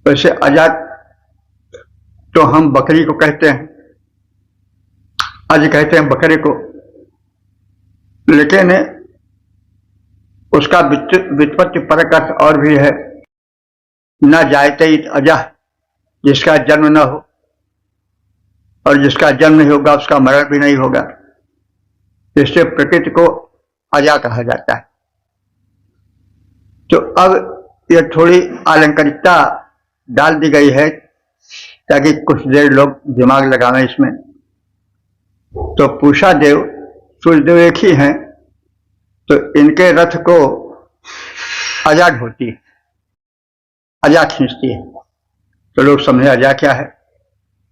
वैसे अजा तो हम बकरी को कहते हैं, अज कहते हैं बकरे को, लेकिन उसका व्युत्पत्ति परक अर्थ और भी है। न जायते अजा, जिसका जन्म न हो, और जिसका जन्म नहीं होगा उसका मरण भी नहीं होगा। इससे प्रकृति को अजा कहा जाता है। तो अब यह थोड़ी अलंकारिकता डाल दी गई है ताकि कुछ देर लोग दिमाग लगावें इसमें। तो पूषा देव सूर्यदेव एक ही हैं, तो इनके रथ को अजा ढोती है, अजा खींचती है। तो लोग समझे अजा क्या है?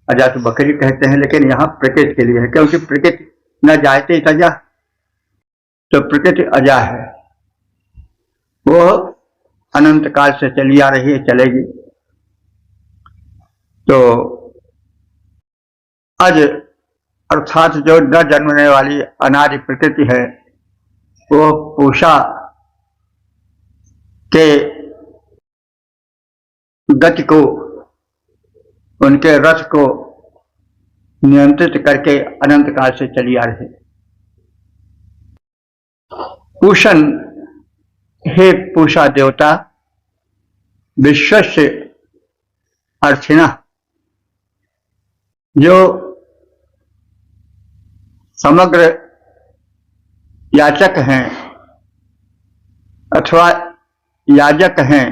अजा तो बकरी कहते हैं, लेकिन यहाँ प्रकृति के लिए है, क्योंकि प्रकृति न जायते अजा, तो प्रकृति अजा है। वो अनंत काल से चली आ रही है, चलेगी। तो अज अर्थात जो न जन्मने वाली अनादि प्रकृति है, वो पूषा के गति को, उनके रथ को नियंत्रित करके अनंत काल से चली आ रही। पूषण, हे पूषा देवता, विश्वस्य अर्थिना, जो समग्र याचक हैं अथवा याजक हैं,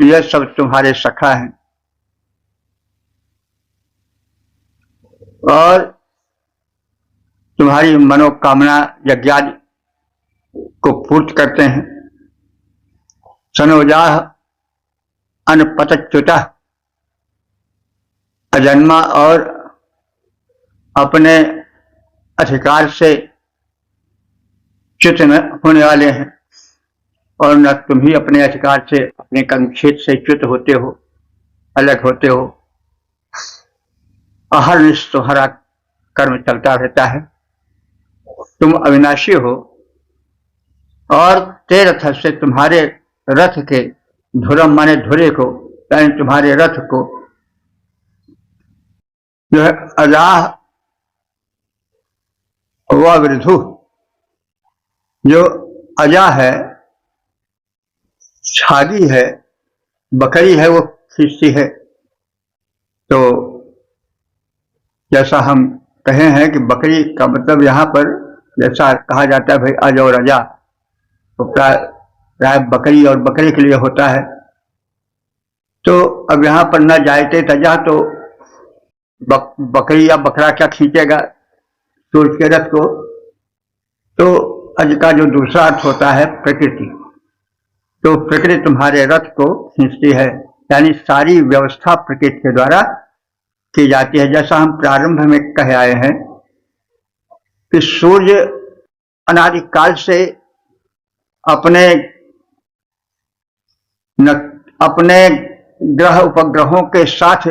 यह सब तुम्हारे सखा हैं और तुम्हारी मनोकामना यज्ञादि को पूर्त करते हैं। सनोजाह अनपतच्युता, अजन्मा और अपने अधिकार से च्युत न होने वाले हैं, और न तुम ही अपने अधिकार से, अपने कर्मक्षेत्र से च्युत होते हो, अलग होते हो। अहर्निश तुम्हारा कर्म चलता रहता है। तुम अविनाशी हो और ते रथ से, तुम्हारे रथ के, धुरम माने धुरे को, यानी तुम्हारे रथ को जो है अजाह व वृद्धु, जो अजा है, छागी है, बकरी है, वो खींचती है। तो जैसा हम कहे हैं कि बकरी का मतलब यहाँ पर जैसा कहा जाता है भाई अज और अजा, तो प्राय बकरी और बकरे के लिए होता है। तो अब यहाँ पर न जायते तजा, तो बकरी या बकरा क्या खींचेगा सूर्य के रथ को? तो अज का जो दूसरा अर्थ होता है प्रकृति, तो प्रकृति तुम्हारे रथ को खींचती है, यानी सारी व्यवस्था प्रकृति के द्वारा की जाती है। जैसा हम प्रारंभ में कह आए हैं कि सूर्य अनादिकाल से अपने ग्रह उपग्रहों के साथ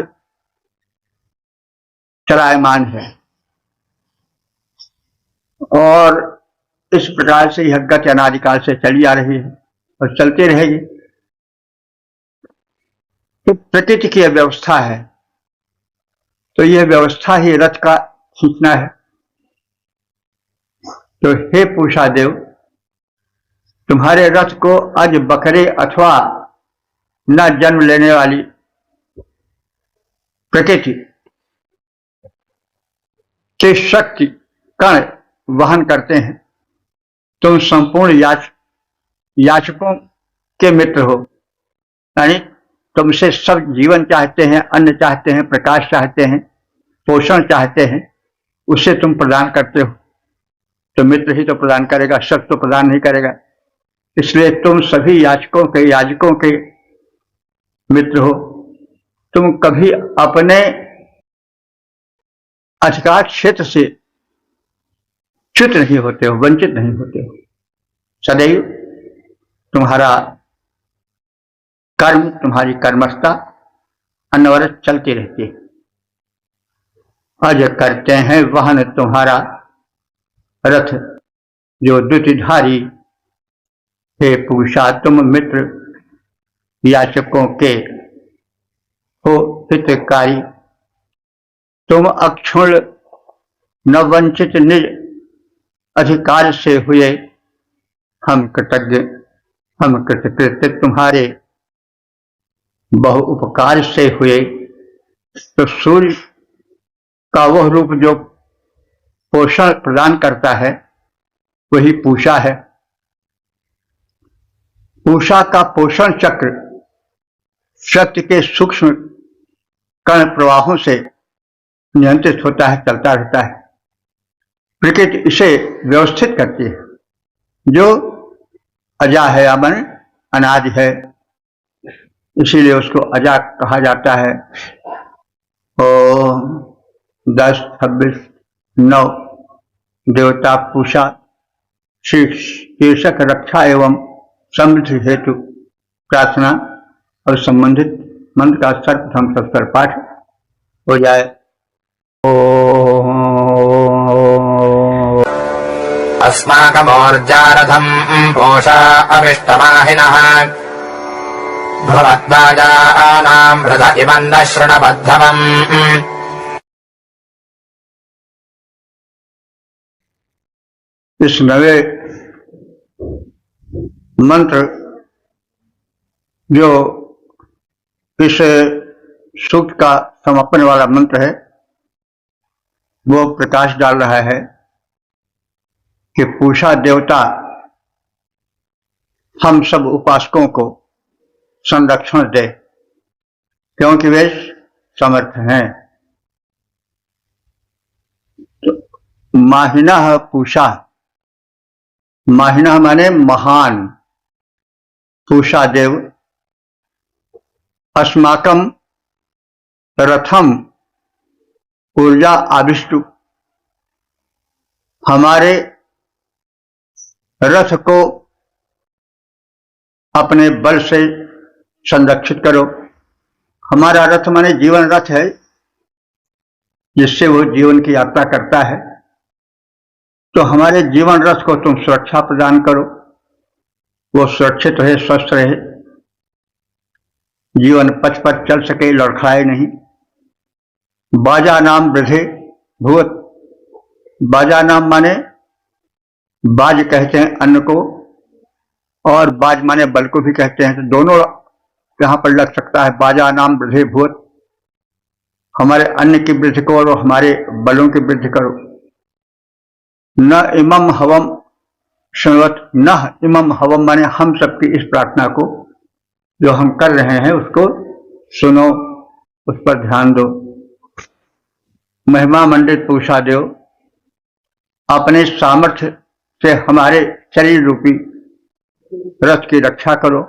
चलायमान है और इस प्रकार से यह गति अनादिकाल से चली आ रही है और चलती रहेगी। तो प्रकृति की यह व्यवस्था है, तो यह व्यवस्था ही रथ का खींचना है। तो हे पूषा देव, तुम्हारे रथ को अज बकरे अथवा न जन्म लेने वाली प्रकृति के शक्ति कण वहन करते हैं। तुम संपूर्ण याचकों के मित्र हो, यानी तुमसे सब जीवन चाहते हैं, अन्न चाहते हैं, प्रकाश चाहते हैं, पोषण चाहते हैं, उसे तुम प्रदान करते हो। तो मित्र ही तो प्रदान करेगा, सब तो प्रदान नहीं करेगा। इसलिए तुम सभी याचकों के मित्र हो। तुम कभी अपने अधिकार क्षेत्र से च्युत नहीं होते हो, वंचित नहीं होते हो। सदैव तुम्हारा कर्म, तुम्हारी कर्मस्था अनवरत चलती रहती है। अज करते हैं वहन तुम्हारा रथ जो द्युतिधारी। हे पूषा, तुम मित्र याचकों के हो हितकारी। तुम अक्षुण्ण न वंचित निज अधिकार से हुए हम कृतज्ञ, हम कृतकृत्य तुम्हारे बहु उपकार से हुए। तो सूर्य का वह रूप जो पोषण प्रदान करता है वही पूषा है। पूषा का पोषण चक्र शक्ति के सूक्ष्म कण प्रवाहों से नियंत्रित होता है, चलता रहता है। प्रकृति इसे व्यवस्थित करती है। जो अजा है, अमन अनादि है, इसीलिए उसको अजा कहा जाता है। 10, 26, 9 देवता पूषा शीर्षक रक्षा एवं समृद्धि हेतु प्रार्थना और संबंधित मंत्र का सर्वप्रथम संस्कार पाठ हो जाए। अस्माकमोर्जारथम् पोषा अविष्टमाहिनः भवद्वाजानाम् हृद इमन्न शृणबद्धवम्। इस नवे मंत्र जो इस सूक्त का समापन वाला मंत्र है वो प्रकाश डाल रहा है कि पूषा देवता हम सब उपासकों को संरक्षण दे, क्योंकि वे समर्थ हैं। तो माहिनः पूषा, माहिनः माने महान। पूषा देव अस्माकम रथम ऊर्जा आविष्टु, हमारे रथ को अपने बल से संरक्षित करो। हमारा रथ माने जीवन रथ है, जिससे वो जीवन की यात्रा करता है। तो हमारे जीवन रथ को तुम सुरक्षा प्रदान करो, वो सुरक्षित रहे, स्वस्थ रहे, जीवन पथ पर चल सके, लड़खड़ाए नहीं। बाजा नाम वृद्धि भूत, बाजा नाम माने बाज कहते हैं अन्न को, और बाज माने बल को भी कहते हैं। तो दोनों यहां पर लग सकता है। बाजा नाम वृद्धि भूत, हमारे अन्न की वृद्धि करो और हमारे बलों की वृद्धि करो। न इमम हवम शृण्वत, न इमम हवम माने हम सबकी इस प्रार्थना को जो हम कर रहे हैं उसको सुनो, उस पर ध्यान दो। महिमा मंडित पूषा देव, अपने सामर्थ्य से हमारे शरीर रूपी रथ की रक्षा करो।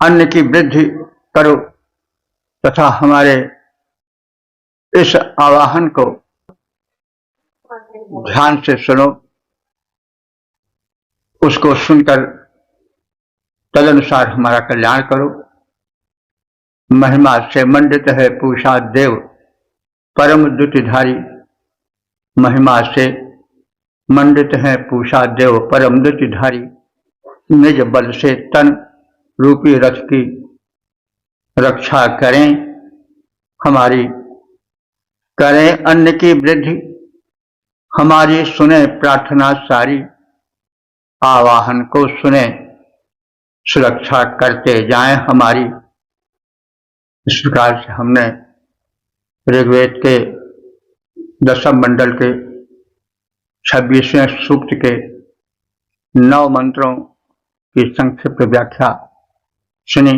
अन्न की वृद्धि करो तथा हमारे इस आवाहन को ध्यान से सुनो, उसको सुनकर तदनुसार हमारा कल्याण करो। महिमा से मंडित है पूषा देव परम द्युतिधारी। महिमा से मंडित है पूषा देव परम द्युतिधारी। निज बल से तन रूपी रथ की रक्षा करें हमारी, करें अन्न की वृद्धि हमारी, सुने प्रार्थना सारी। आवाहन को सुने, सुरक्षा करते जाएं हमारी। इस प्रकार से हमने ऋग्वेद के दशम मंडल के 26वें सूक्त के 9 मंत्रों की संक्षिप्त व्याख्या सुनी,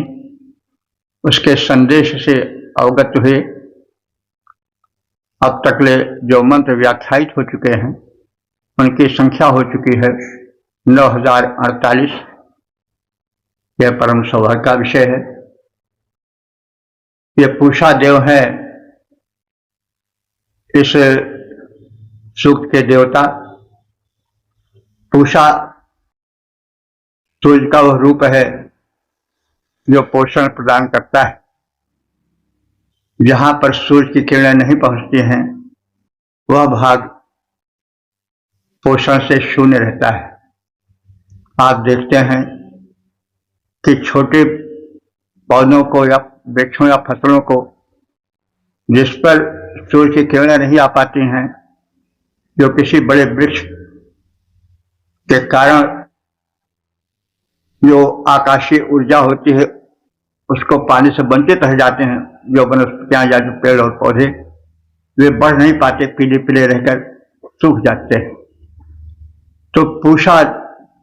उसके संदेश से अवगत हुए। अब तक ले जो मंत्र व्याख्यायित हो चुके हैं उनकी संख्या हो चुकी है 9048। यह परम सौभाग्य का विषय है। ये पूषा देव है इस सूक्त के देवता। पूषा सूर्य का वह रूप है जो पोषण प्रदान करता है। जहां पर सूर्य की किरणें नहीं पहुंचती हैं वह भाग पोषण से शून्य रहता है। आप देखते हैं कि छोटे पौधों को या वृक्षों या फसलों को जिस पर सूर्य की किरणें नहीं आ पाती हैं, जो किसी बड़े वृक्ष के कारण जो आकाशीय ऊर्जा होती है उसको पानी से वंचित रह जाते हैं, जो वनस्पतियां या जो पेड़ और पौधे वे बढ़ नहीं पाते, पीले पीले रहकर सूख जाते हैं। तो पूषा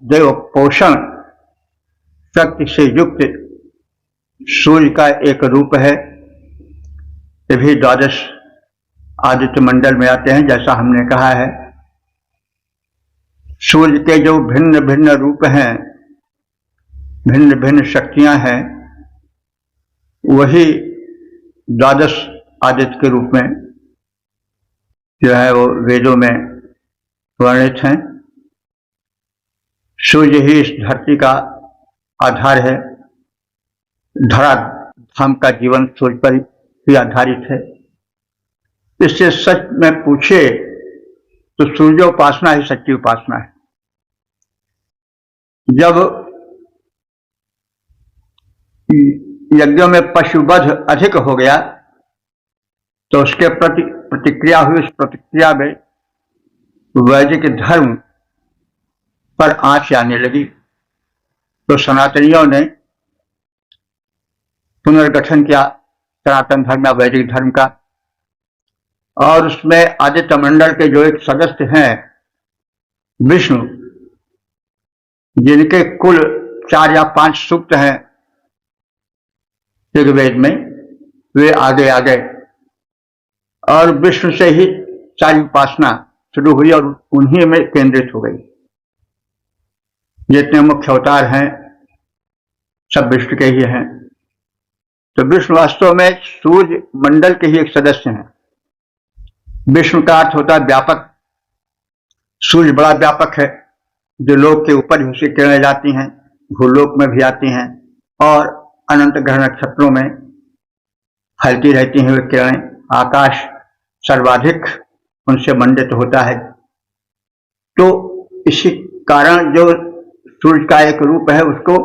देव पोषण शक्ति से युक्त सूर्य का एक रूप है। ये भी 12 आदित्य मंडल में आते हैं। जैसा हमने कहा है, सूर्य के जो भिन्न भिन्न रूप हैं, भिन्न भिन्न शक्तियां हैं, वही 12 आदित्य के रूप में जो है वो वेदों में वर्णित हैं। सूर्य ही इस धरती का आधार है। धरा धाम का जीवन सूर्य पर ही आधारित है। इससे सच में पूछे तो सूर्योपासना ही सच्ची उपासना है। जब यज्ञों में पशुवध अधिक हो गया तो उसके प्रति प्रतिक्रिया हुई। उस प्रतिक्रिया में वैदिक धर्म पर आंच आने लगी। तो सनातनियों ने पुनर्गठन किया सनातन धर्म या वैदिक धर्म का, और उसमें आदित्य मंडल के जो एक सदस्य हैं विष्णु, जिनके कुल 4 या 5 सूक्त हैं ऋग्वेद में, वे आगे आ गए और विष्णु से ही सारी उपासना शुरू हुई और उन्हीं में केंद्रित हो गई। जितने मुख्य अवतार हैं सब विष्णु के ही हैं। तो विष्णु वास्तव में सूर्य मंडल के ही एक सदस्य हैं। विष्णु का अर्थ होता है व्यापक। सूर्य बड़ा व्यापक है, जो लोक के ऊपर ही उसकी किरणें जाती हैं, भूलोक में भी आती हैं और अनंत ग्रह नक्षत्रों में फैलती रहती हैं वे किरणें। आकाश सर्वाधिक उनसे मंडित होता है। तो इसी कारण जो सूर्य का एक रूप है उसको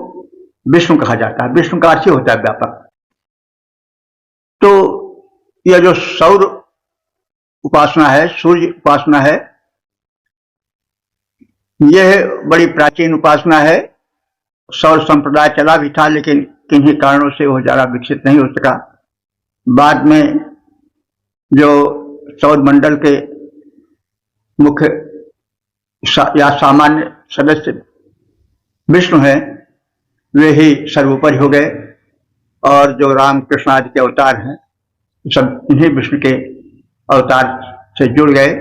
विष्णु कहा जाता है। विष्णु का अर्थ ही होता है व्यापक। तो यह जो सौर उपासना है, सूर्य उपासना है, यह बड़ी प्राचीन उपासना है। सौर संप्रदाय चला भी था, लेकिन किन्हीं कारणों से वो ज्यादा विकसित नहीं हो सका। बाद में जो सौर मंडल के मुख्य या सामान्य सदस्य विष्णु हैं, वे ही सर्वोपरि हो गए और जो राम कृष्ण आदि के अवतार हैं सब इन्हीं विष्णु के अवतार से जुड़ गए।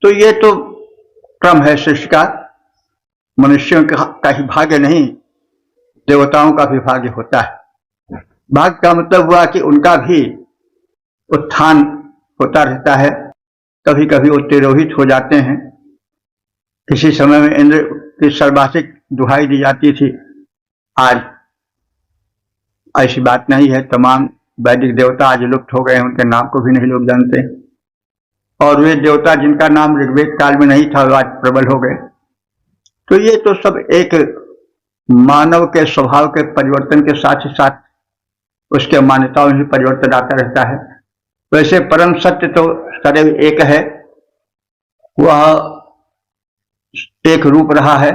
तो ये तो क्रम है सृष्टि का, मनुष्यों का ही भाग्य नहीं देवताओं का भी भाग्य होता है। भाग्य का मतलब हुआ कि उनका भी उत्थान होता रहता है। कभी कभी वो तिरोहित हो जाते हैं। किसी समय में इंद्र की सर्वाधिक दुहाई दी जाती थी, आज ऐसी बात नहीं है। तमाम वैदिक देवता आज लुप्त हो गए हैं, उनके नाम को भी नहीं लोग जानते। और वे देवता जिनका नाम ऋग्वेद काल में नहीं था, वे आज प्रबल हो गए। तो ये तो सब एक मानव के स्वभाव के परिवर्तन के साथ ही साथ उसके मान्यताओं में भी परिवर्तन आता रहता है। वैसे परम सत्य तो सदैव एक है, वह एक रूप रहा है।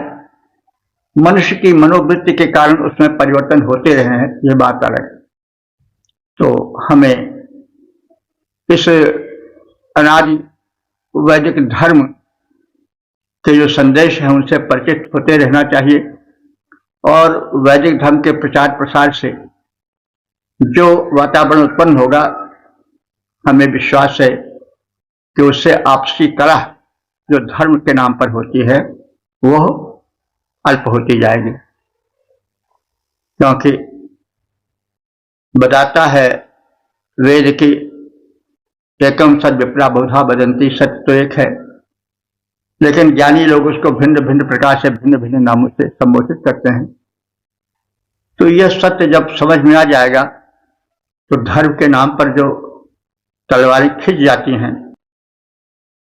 मनुष्य की मनोवृत्ति के कारण उसमें परिवर्तन होते रहे हैं, ये बात अलग है। तो हमें इस अनादि वैदिक धर्म के जो संदेश हैं उनसे परिचित होते रहना चाहिए। और वैदिक धर्म के प्रचार प्रसार से जो वातावरण उत्पन्न होगा, हमें विश्वास है कि उससे आपसी कलह जो धर्म के नाम पर होती है वह अल्प होती जाएगी। क्योंकि बताता है वेद की एकम सद विप्रा बहुधा वदंती, सत्य तो एक है, लेकिन ज्ञानी लोग उसको भिन्न भिन्न प्रकार से भिन्न भिन्न नामों से संबोधित करते हैं। तो यह सत्य जब समझ में आ जाएगा तो धर्म के नाम पर जो तलवारें खिंच जाती हैं,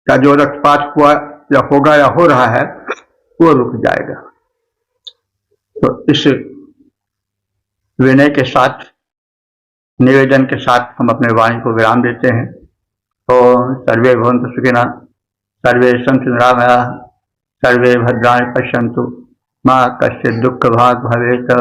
का जो रक्तपात हुआ या होगा या हो रहा है, वो रुक जाएगा। तो इस विनय के साथ, निवेदन के साथ हम अपने वाणी को विराम देते हैं। ओम सर्वे भवन्तु सुखिनः, सर्वे सन्तु निरामयाः, सर्वे भद्राणि पश्यन्तु, मा कश्चित् दुःख भाग् भवेत्।